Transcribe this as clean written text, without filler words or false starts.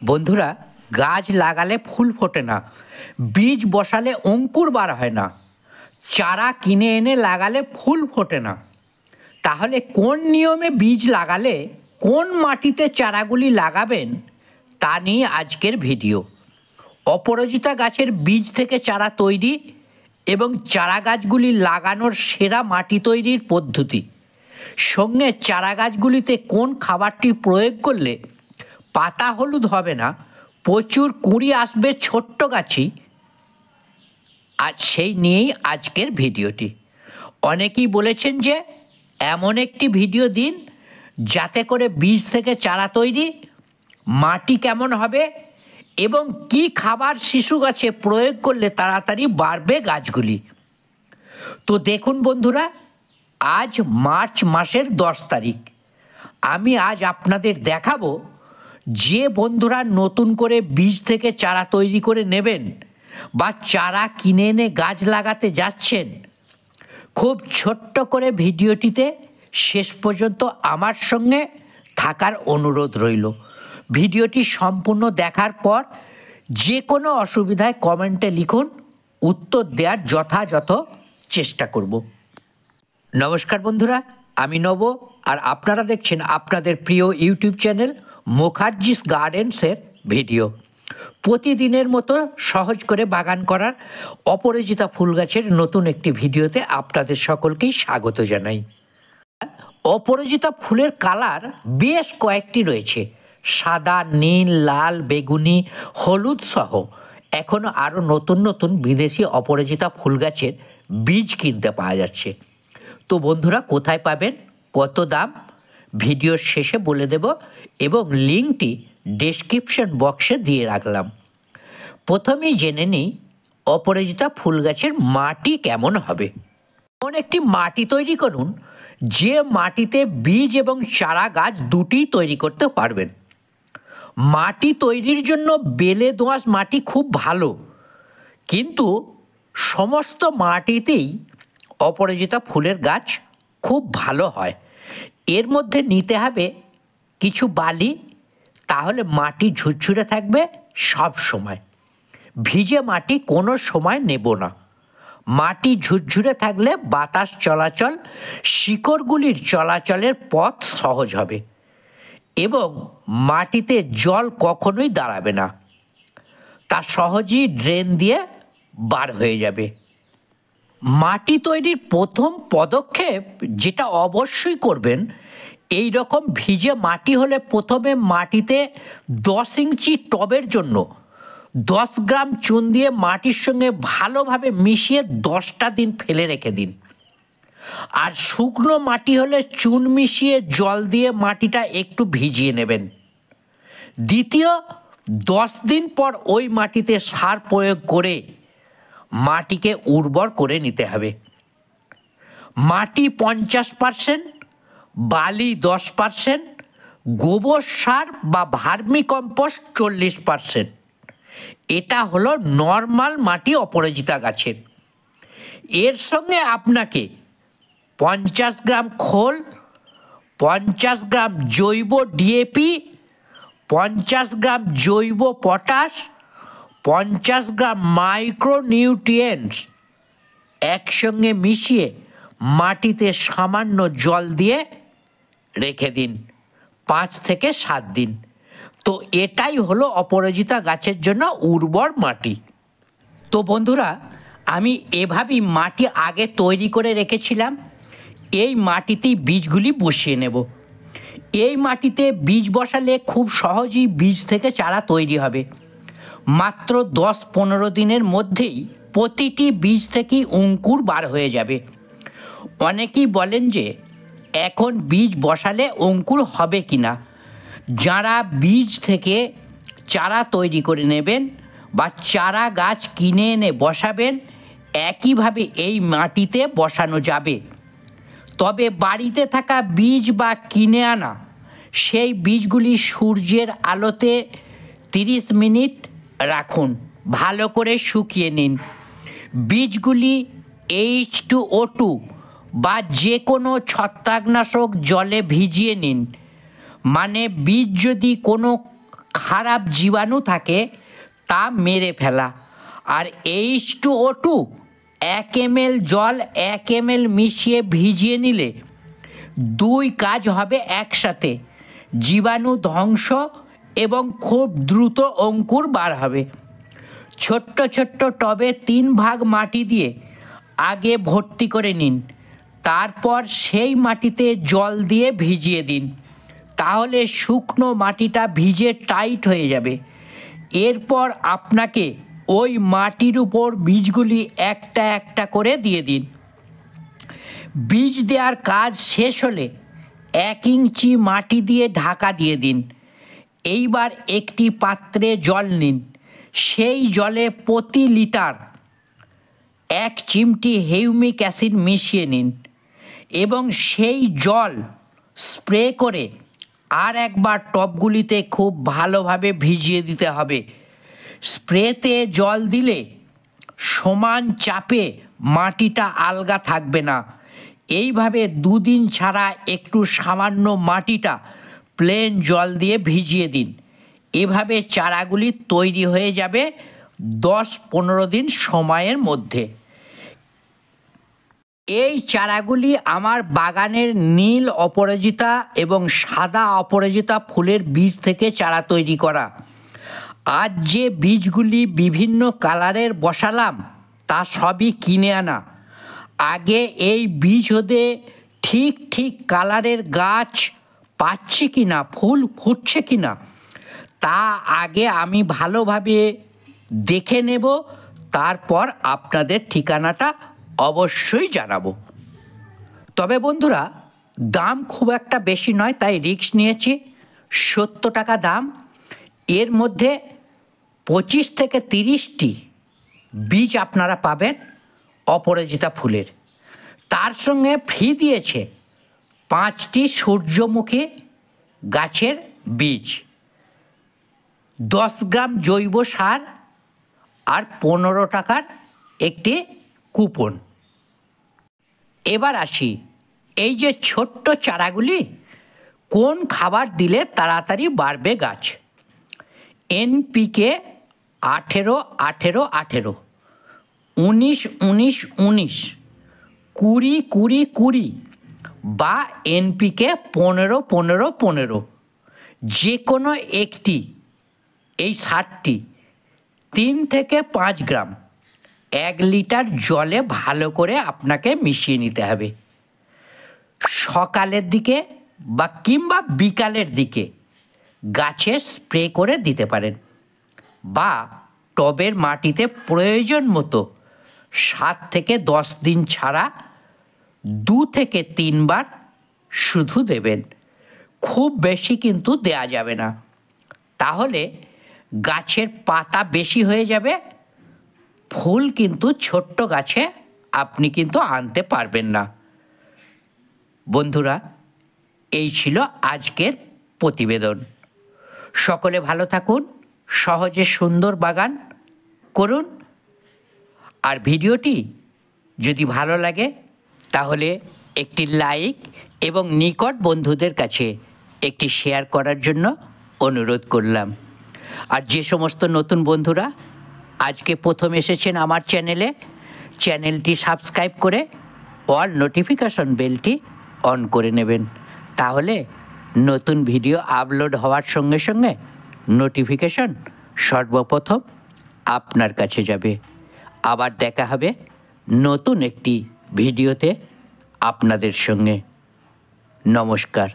বন্ধুরা, গাছ লাগালে ফুল ফোটে না, বীজ বসালে অঙ্কুর বার হয় না, চারা কিনে এনে লাগালে ফুল ফোটে না। তাহলে কোন নিয়মে বীজ লাগালে কোন মাটিতে চারাগুলি লাগাবেন তা নিয়ে আজকের ভিডিও। অপরাজিতা গাছের বীজ থেকে চারা তৈরি এবং চারা গাছগুলি লাগানোর সেরা মাটি তৈরির পদ্ধতি, সঙ্গে চারা গাছগুলিতে কোন খাবারটি প্রয়োগ করলে পাতা হলুদ হবে না, প্রচুর কুঁড়ি আসবে ছোট্ট গাছই, আজ সেই নিয়েই আজকের ভিডিওটি। অনেকেই বলেছেন যে এমন একটি ভিডিও দিন যাতে করে বীজ থেকে চারা তৈরি, মাটি কেমন হবে এবং কি খাবার শিশু গাছে প্রয়োগ করলে তাড়াতাড়ি বাড়বে গাছগুলি। তো দেখুন বন্ধুরা, আজ মার্চ মাসের 10 তারিখ। আমি আজ আপনাদের দেখাবো যে বন্ধুরা নতুন করে বীজ থেকে চারা তৈরি করে নেবেন বা চারা কিনে এনে গাছ লাগাতে যাচ্ছেন, খুব ছোট্ট করে ভিডিওটিতে শেষ পর্যন্ত আমার সঙ্গে থাকার অনুরোধ রইল। ভিডিওটি সম্পূর্ণ দেখার পর যে কোনো অসুবিধায় কমেন্টে লিখুন, উত্তর দেওয়ার যথাযথ চেষ্টা করব। নমস্কার বন্ধুরা, আমি নব আর আপনারা দেখছেন আপনাদের প্রিয় ইউটিউব চ্যানেল মুখার্জিস গার্ডেন্সের ভিডিও। প্রতিদিনের মতো সহজ করে বাগান করার অপরাজিতা ফুল গাছের নতুন একটি ভিডিওতে আপনাদের সকলকেই স্বাগত জানাই। অপরাজিতা ফুলের কালার বেশ কয়েকটি রয়েছে, সাদা, নীল, লাল, বেগুনি, হলুদ সহ এখনও আরও নতুন নতুন বিদেশি অপরাজিতা ফুল গাছের বীজ কিনতে পাওয়া যাচ্ছে। তো বন্ধুরা, কোথায় পাবেন, কত দাম, ভিডিওর শেষে বলে দেব এবং লিঙ্কটি ডেসক্রিপশন বক্সে দিয়ে রাখলাম। প্রথমেই জেনে নিই অপরাজিতা ফুল গাছের মাটি কেমন হবে। এমন একটি মাটি তৈরি করুন যে মাটিতে বীজ এবং চারা গাছ দুটিই তৈরি করতে পারবেন। মাটি তৈরির জন্য বেলে দোআঁশ মাটি খুব ভালো, কিন্তু সমস্ত মাটিতেই অপরাজিতা ফুলের গাছ খুব ভালো হয়। এর মধ্যে নিতে হবে কিছু বালি, তাহলে মাটি ঝুরঝুরে থাকবে সব সময়। ভিজে মাটি কোনো সময় নেব না। মাটি ঝুরঝুরে থাকলে বাতাস চলাচল, শিকড়গুলির চলাচলের পথ সহজ হবে এবং মাটিতে জল কখনোই দাঁড়াবে না, তা সহজেই ড্রেন দিয়ে বার হয়ে যাবে। মাটি তৈরির প্রথম পদক্ষেপ যেটা অবশ্যই করবেন, এই রকম ভিজে মাটি হলে প্রথমে মাটিতে 10 ইঞ্চি টবের জন্য 10 গ্রাম চুন দিয়ে মাটির সঙ্গে ভালোভাবে মিশিয়ে 10টা দিন ফেলে রেখে দিন। আর শুকনো মাটি হলে চুন মিশিয়ে জল দিয়ে মাটিটা একটু ভিজিয়ে নেবেন। দ্বিতীয় 10 দিন পর ওই মাটিতে সার প্রয়োগ করে মাটিকে উর্বর করে নিতে হবে। মাটি 50%, বালি 10%, গোবর সার বা ভার্মি কম্পোস্ট 40%। এটা হলো নর্মাল মাটি অপরাজিতা গাছের। এর সঙ্গে আপনাকে 50 গ্রাম খোল, 50 গ্রাম জৈব ডিএপি, 50 গ্রাম জৈব পটাশ, 50 গ্রাম মাইক্রোনিউট্রিয়েন্টস একসঙ্গে মিশিয়ে মাটিতে সামান্য জল দিয়ে রেখে দিন 5 থেকে 7 দিন। তো এটাই হলো অপরাজিতা গাছের জন্য উর্বর মাটি। তো বন্ধুরা, আমি এভাবেই মাটি আগে তৈরি করে রেখেছিলাম। এই মাটিতেই বীজগুলি বসিয়ে নেব। এই মাটিতে বীজ বসালে খুব সহজেই বীজ থেকে চারা তৈরি হবে। মাত্র 10-15 দিনের মধ্যেই প্রতিটি বীজ থেকেই অঙ্কুর বার হয়ে যাবে। অনেকেই বলেন যে এখন বীজ বসালে অঙ্কুর হবে কি না। যারা বীজ থেকে চারা তৈরি করে নেবেন বা চারা গাছ কিনে এনে বসাবেন, একইভাবে এই মাটিতে বসানো যাবে। তবে বাড়িতে থাকা বীজ বা কিনে আনা সেই বীজগুলি সূর্যের আলোতে 30 মিনিট রাখুন, ভালো করে শুকিয়ে নিন। বীজগুলি H2O2 বা যে কোনো ছত্রাকনাশক জলে ভিজিয়ে নিন। মানে বীজ যদি কোনো খারাপ জীবাণু থাকে তা মেরে ফেলা। আর H2O2 1 ml জল 1 ml মিশিয়ে ভিজিয়ে নিলে 2 কাজ হবে একসাথে, জীবাণু ধ্বংস এবং খুব দ্রুত অঙ্কুর বার হবে। ছোট্ট ছোট্ট টবে 3 ভাগ মাটি দিয়ে আগে ভর্তি করে নিন, তারপর সেই মাটিতে জল দিয়ে ভিজিয়ে দিন। তাহলে শুকনো মাটিটা ভিজে টাইট হয়ে যাবে। এরপর আপনাকে ওই মাটির উপর বীজগুলি একটা একটা করে দিয়ে দিন। বীজ দেওয়ার কাজ শেষ হলে 1 ইঞ্চি মাটি দিয়ে ঢাকা দিয়ে দিন। এইবার একটি পাত্রে জল নিন, সেই জলে প্রতি লিটার 1 চিমটি হিউমিক অ্যাসিড মিশিয়ে নিন এবং সেই জল স্প্রে করে আর একবার টবগুলিতে খুব ভালোভাবে ভিজিয়ে দিতে হবে। স্প্রেতে জল দিলে সমান চাপে মাটিটা আলগা থাকবে না। এইভাবে 2 দিন ছাড়া একটু সামান্য মাটিটা প্লেন জল দিয়ে ভিজিয়ে দিন। এভাবে চারাগুলি তৈরি হয়ে যাবে 10-15 দিন সময়ের মধ্যে। এই চারাগুলি আমার বাগানের নীল অপরাজিতা এবং সাদা অপরাজিতা ফুলের বীজ থেকে চারা তৈরি করা। আজ যে বীজগুলি বিভিন্ন কালারের বসালাম তা সবই কিনে আনা। আগে এই বীজ হতে ঠিক ঠিক কালারের গাছ পাচ্ছি কিনা, ফুল ফুটছে কিনা তা আগে আমি ভালোভাবে দেখে নেব, তারপর আপনাদের ঠিকানাটা অবশ্যই জানাবো। তবে বন্ধুরা, দাম খুব একটা বেশি নয়, তাই রিস্ক নিয়েছি। 70 টাকা দাম। এর মধ্যে 25 থেকে 30টি বীজ আপনারা পাবেন অপরাজিতা ফুলের। তার সঙ্গে ফ্রি দিয়েছে 5টি সূর্যমুখী গাছের বীজ, 10 গ্রাম জৈব সার আর 15 টাকার একটি কুপন। এবার আসি, এই যে ছোট্ট চারাগুলি কোন খাবার দিলে তাড়াতাড়ি বাড়বে গাছ। NPK 18-18-18, 19-19-19, 20-20-20 বা NPK 15-15-15, যে কোনো একটি এই সারটি 3 থেকে 5 গ্রাম 1 লিটার জলে ভালো করে আপনাকে মিশিয়ে নিতে হবে। সকালের দিকে বা কিংবা বিকালের দিকে গাছে স্প্রে করে দিতে পারেন, বা টবের মাটিতে প্রয়োজন মতো 7 থেকে 10 দিন ছাড়া 2 থেকে 3 বার শুধু দেবেন। খুব বেশি কিন্তু দেয়া যাবে না, তাহলে গাছের পাতা বেশি হয়ে যাবে, ফুল কিন্তু ছোট্ট গাছে আপনি কিন্তু আনতে পারবেন না। বন্ধুরা, এই ছিল আজকের প্রতিবেদন। সকলে ভালো থাকুন, সহজে সুন্দর বাগান করুন। আর ভিডিওটি যদি ভালো লাগে তাহলে একটি লাইক এবং নিকট বন্ধুদের কাছে একটি শেয়ার করার জন্য অনুরোধ করলাম। আর যে সমস্ত নতুন বন্ধুরা আজকে প্রথম এসেছেন আমার চ্যানেলটি সাবস্ক্রাইব করে অল নোটিফিকেশন বেলটি অন করে নেবেন, তাহলে নতুন ভিডিও আপলোড হওয়ার সঙ্গে সঙ্গে নোটিফিকেশন সর্বপ্রথম আপনার কাছে যাবে। আবার দেখা হবে নতুন একটি ভিডিওতে আপনাদের সঙ্গে। নমস্কার।